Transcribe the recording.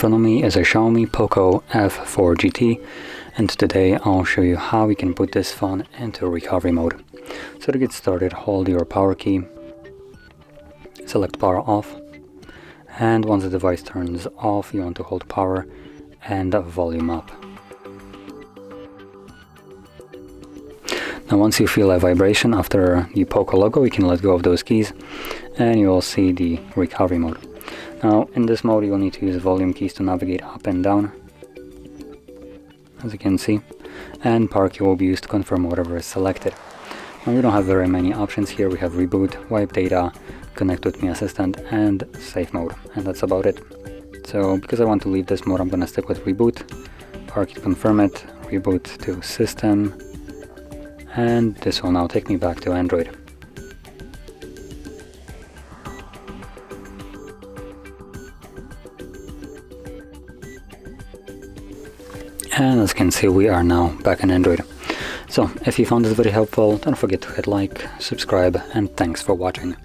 front of me is a Xiaomi Poco F4 GT, and today I'll show you how we can put this phone into recovery mode. So to get started, hold your power key, select power off, and once the device turns off, you want to hold power and volume up. Now once you feel a vibration after the Poco logo, you can let go of those keys and you will see the recovery mode. Now in this mode you will need to use volume keys to navigate up and down, as you can see, and power key will be used to confirm whatever is selected. Now we don't have very many options here. We have reboot, wipe data, connect with me assistant, and safe mode, and that's about it. So because I want to leave this mode, I'm going to stick with reboot, power key to confirm it, reboot to system, and this will now take me back to Android. And as you can see, we are now back in Android. So if you found this video helpful, don't forget to hit like, subscribe, and thanks for watching.